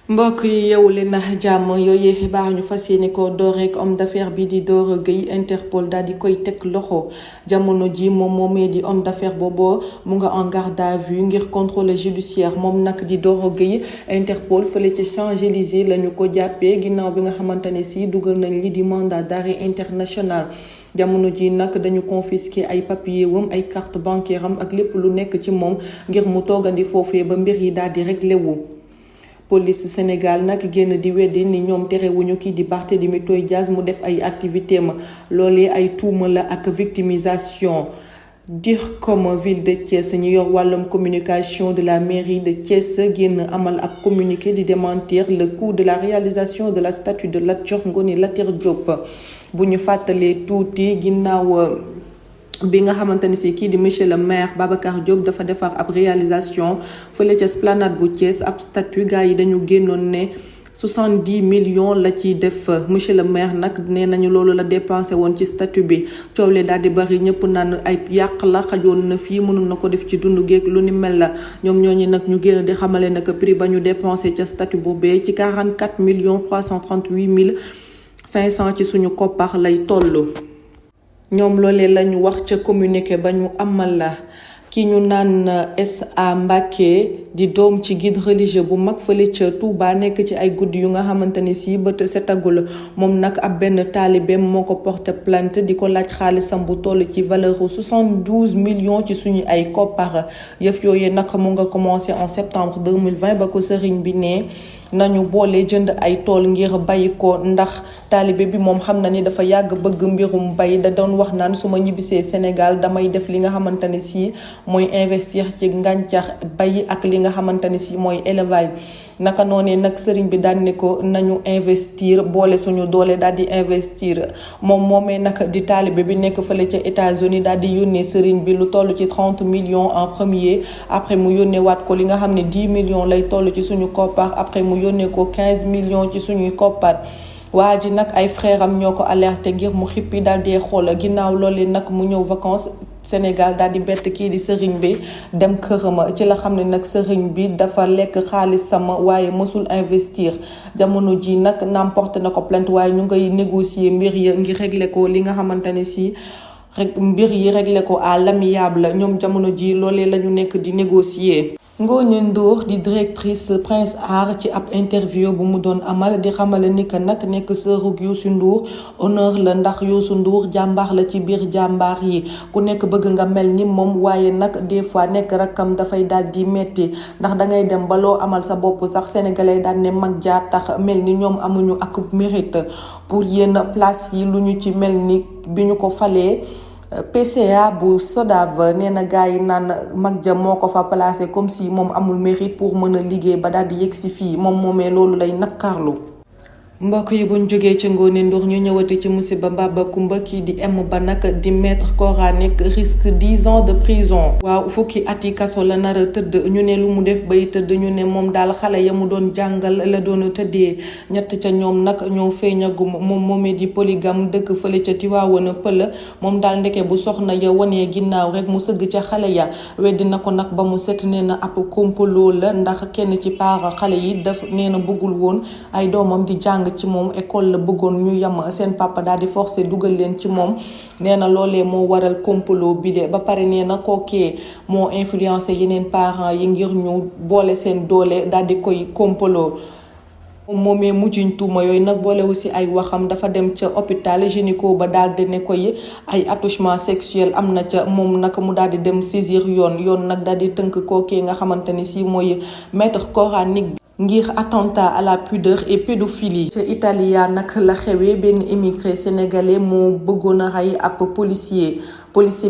mbokk yi yeewu leen na jàmm yooyu xibaar ñu fas yéene ko door rek homme d'affaires bi di Doro Gueye Interpol daal di koy teg loxo jamono ji moom moomee di homme d'affaires booboo mu nga en garde à vue ngir contrôle judiciaire moom nag di Doro Gueye Interpol fële ci Champs-Élysées la ñu ko jàppee ginnaaw bi nga xamante ne si dugal nañ li di mandat d'arrêt international. jamono ji nag dañu confisquer ay papier wam ay carte bancaire am ak lépp lu nekk ci moom ngir mu toogandi foofee ba mbir yi daal di réglé wu. police Sénégal nag génn di weddi ni ñoom terewuñu kii di Barthélémy Toye Dias mu def ay activité ma loolee ay tuuma la ak victimisation. DIRCOM ville de Thiès ñu yor wàllum communication de la mairie de Thiès génn amal ab communiqué di démentir le coût de la réalisation de la statue de Lat Dior Ngoné Latyr Diop bu ñu fàttalee tuuti ginnaaw bi nga xamante ni si kii di monsieur le maire Babacar Diop dafa defar ab réalisation fële ca esplanade bu Thiès ab statue gars yi dañu génnoon ne 70 millions la ciy def monsieur le maire nag nee nañu loolu la dépensé woon ci statut bi coow le daal di bari ñëpp naan ay yàq la xajoon na fii mënoon na ko def ci dundu géeg lu ni mel la ñoom ñooñu nag ñu génn di xamale nag prix ba ñu dépensé ca statut boobee ci 44 millions 338 mille 500 ci suñu koppar lay toll. ñoom loolee la ñu wax ca communiqué ba ñu amal la ki ñu naan S.A. Mbacké di doom ci guide religieux bu mag fële ca Touba nekk ci ay guddi yu nga xamante ni si bët setagul moom nag ab benn taalibeem moo ko porté plainte di ko laaj xaalisam bu toll ci valeur 72 millions ci suñu ay koppar yëf yooyu nag mu nga commencé en septembre 2020 ba ko sëriñ bi ne nañu boole jënd ay tool ngir bay ko ndax taalibe bi moom xam na ni dafa yàgg bëgg mbirum bay da doon wax naan su ma ñibbisee Sénégal damay def li nga xamante ni si mooy investir ci ngàncax bay ak li nga xamante ni si mooy élevage naka noonee nag sëriñ bi daal ne ko nañu investir boole suñu doole daal di investir moom moomee nag di taalibe bi nekk fële ca États-Unis daal di yónnee sëriñ bi lu toll ci 30 millions en premier après mu yónnee waat ko li nga xam ne 10 millions lay toll ci suñu koppar après mu yónnee ko 15 millions ci suñuy koppar. waa ji nag ay frère am ñoo ko alerté ngir mu xippi daal di xool ginnaaw loolee nag mu ñëw vacances Sénégal daal di bett kii di sëriñ bi dem këram ci la xam ne nag sëriñ bi dafa lekk xaalis sama waaye mësul investir jamono ji nag n'emporte na ko plainte waaye ñu ngay négocier mbir yi ngir régler ko li nga xamante ne si rek mbir yi régler ko à l'amiable ñoom jamono ji loolee la ñu nekk di négocier. Ngoné Ndour di directrice Prince Art ci ab interview bu mu doon amal di xamale ni que nag nekk sërug Youssou Ndour honneur la ndax Youssou Ndour jàmbaar la ci biir jàmbaar yi ku nekk bëgg nga mel ni moom waaye nag des fois nekk rakkam dafay daal di metti ndax dangay dem ba loo amal sa bopp sax sénégalais daan ne mag jaa tax mel ni ñoom amuñu ak mérite pour yenn place yi lu ñu ci mel ni bi ñu ko falee. PCA bu SODAV nee na gars yi naan mag ja moo ko fa placé comme si moom amul mérite pour mën a liggéey ba daal di yegg si fii moom moomee loolu lay nakkarlu. mbokk yi buñ jógee ci Ngoné Ndour ñu ñëwati ci musiba mbaba kumba kii di M ba nag di maître coranique risque 10 ans de prison. waaw fukki ati kaso la nar a tëdd ñu ne lu mu def bay tëdd ñu ne moom daal xale ya mu doon jàngal la doon tëddee ñett ca ñoom nag ñoo feeñagum moom moomee di polygame dëkk fële ca Tivaouane Pël moom daal ndeke bu soxna ya wanee ginnaaw rek mu sëgg ca xale ya weddi na ko nag ba mu set nee na ab complot la ndax kenn ci paar xale yi daf nee na bëggul woon ay doomam di jàng ci moom école la bëggoon ñu yam seen papa daal di forcé dugal leen ci moom nee na loolee moo waral complot bi de ba pare nee na kookee moo influencé yeneen parents yi ngir ñu boole seen doole daal di koy complot moomee mujjiñ tuuma yooyu nag boolewu si ay waxam dafa dem ca hôpital gynéco ba daal di ne koy ay attouchement sexuel am na ca moom nag mu daal di dem saisir yoon nag daal di tënk kookee nga xamante ni si mooy maître coranique ngir attentat à la pudeur et pédophilie. ca Italia nag la xewee benn émigré sénégalais moo bëggoon a rey ab policier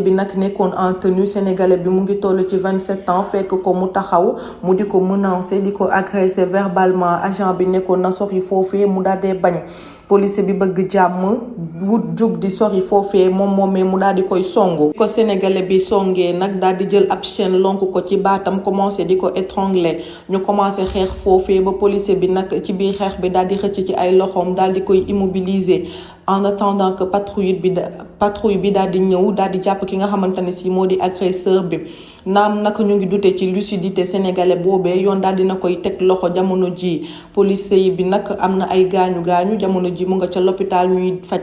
bi nag nekkoon en tenue sénégalais bi mu ngi toll ci 27 ans fekk ko mu taxaw mu di ko menacer di ko agresser verbalement agent bi nekkoon na sori foofee mu daal dee bañ police bi bëgg jàmm wut jóg di sori foofee moom moomee mu daal di koy songu ko sénégalais bi songee nag daal di jël ab chaîne lonk ko ci baatam commencé di ko étrangler ñu commencé xeex foofee ba police bi nag ci biir xeex bi daal di xëcc ci ay loxoom daal di koy immobiliser en attendant que patrouille bi daal di ñëw daal di jàpp ki nga xamante ne si moo di agresseur bi. naam nag ñu ngi dute ci lucidité sénégalais boobee yoon daal dina koy teg loxo jamono ji police bi nag am na ay gaañu jamono ji mu nga ca l'hôpital ñuy faj.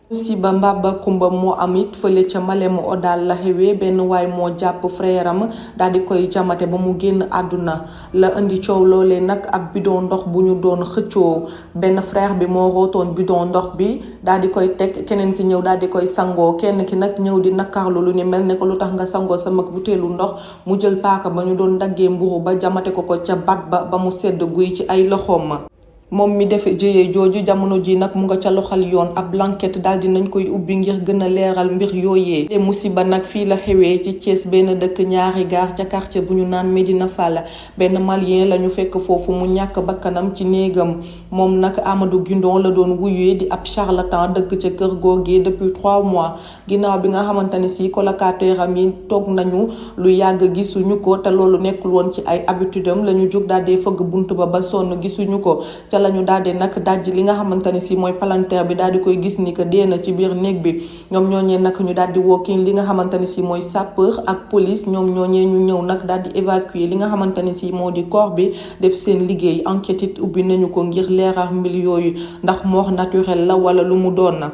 musiba mbaba kumba moo am it fële ca Malem Hodar la xewee benn waay moo jàpp frère am daal di koy jamate ba mu génn àdduna la indi coow loolee nag ab bidon ndox bu ñu doon xëccoo benn frère bi moo rootoon bidon ndox bi daal di koy teg keneen ki ñëw daal di koy sangoo kenn ki nag ñëw di nakarlu lu ni mel ne ko lu tax nga sangoo sama butéelu ndox mu jël paaka ba ñu doon daggee mburu ba jamate ko ca bat ba mu sedd guy ci ay loxoom. moom mi def jëyee jooju jamono ji nag mu nga ca loxal yoon ab l'enquête daal di nañ koy ubbi ngir gën a leeral mbir yooyee te musiba nag fii la xewee ci Thiès benn dëkk ñaari gaar ca quartier bu ñu naan Médina Fall benn malien la ñu fekk foofu mu ñàkk bakkanam ci néegam moom nag Amadou Guindon la doon wuyee di ab charlatan dëkk ca kër googee depuis 3 mois ginnaaw bi nga xamante ne si colocataire am yi toog nañu lu yàgg gisuñu ko te loolu nekkul woon ci ay habitude am la ñu jóg daal di fëgg bunt ba sonn gisuñu ko lañu daal di nag dajji li nga xamante ne si mooy palanteer bi daal di koy gis ni que dee na ci biir néeg bi ñoom ñooñee nag ñu daal di woo kii li nga xamante ne si mooy sapeur ak police ñoom ñooñee ñu ñëw nag daal di évacuer li nga xamante ne si moo di corps bi def seen liggéey enquête it ubbi nañu ko ngir leeral mbir yooyu ndax mort naturelle la wala lu mu doon na.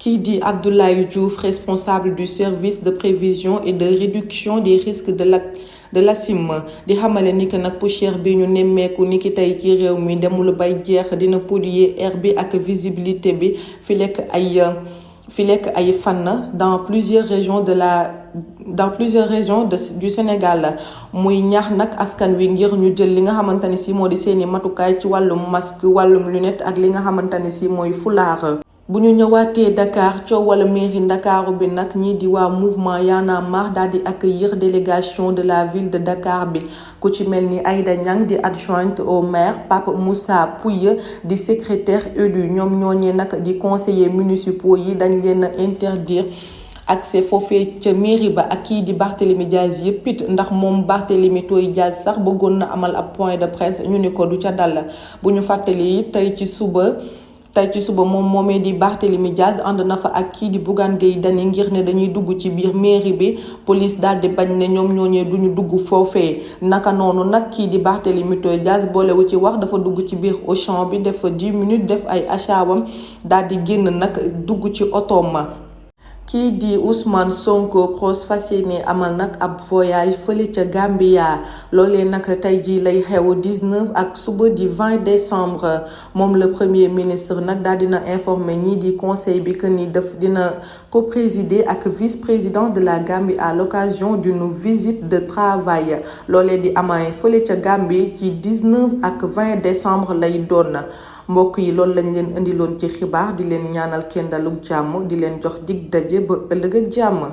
Kii di Abdoulaye Diouf responsable du service de prévision et de réduction des risques de l'ASIM di xamale ni que nag poussière bi ñu nemmeeku ni ki tey ci réew mi demul bay jeex dina polluer air bi ak visibilité bi fi lekk ay fan dans plusieurs régions du Sénégal muy ñaax nag askan wi ngir ñu jël li nga xamante ne si moo di seeni matukaay ci wàllum masque wàllum lunette ak li nga xamante ne si mooy fulaar. bu ñu ñëwaatee Dakar coowal mairie Ndakaaru bi nag ñii di waa mouvement Y'en a marre daal di accueillir délégation de la ville de Dakar bi ku ci mel ni Aïda Niang di adjointe au maire Pape Moussa Pouye di secrétaire élu ñoom ñooñee nag di conseillers municipaux yi dañ leen a interdire accès foofee ca mairie ba ak kii di Barthélémy Diaz yëpp it ndax moom Barthélémy Toye Diaz sax bëggoon na amal ab point de presse ñu ni ko du ca dal bu ñu fàttali it tey ci suba moom moomee di Barthélémy Diaz ànd na fa ak kii di Bougane Gueye Dany ngir ne dañuy dugg ci biir mairie bi police daal di bañ ne ñoom ñooñee duñu dugg foofee naka noonu nag kii di Barthélémy Toye Diaz boolewu ci wax dafa dugg ci biir Auchan bi def fa 10 minutes def ay achawam daal di génn nag dugg ci otoom ma kii di Ousmane Sonko pros fas yéene amal nag ab voyage fële ca Gambia loolee nag tey jii lay xew 19 ak suba di 20 décembre moom le premier ministre nag daal dina informé ñii di conseil bi que ni dina co-présider ak vice-président de la Gambie à l'occasion d'une visite de travail loolee di amee fële ca Gambie ci 19 ak 20 décembre lay doon. mbokk yi loolu lañ leen indiloon ci xibaar di leen ñaanal kenn dalug jàmm di leen jox dig daje ba ëllëg ak jàmm.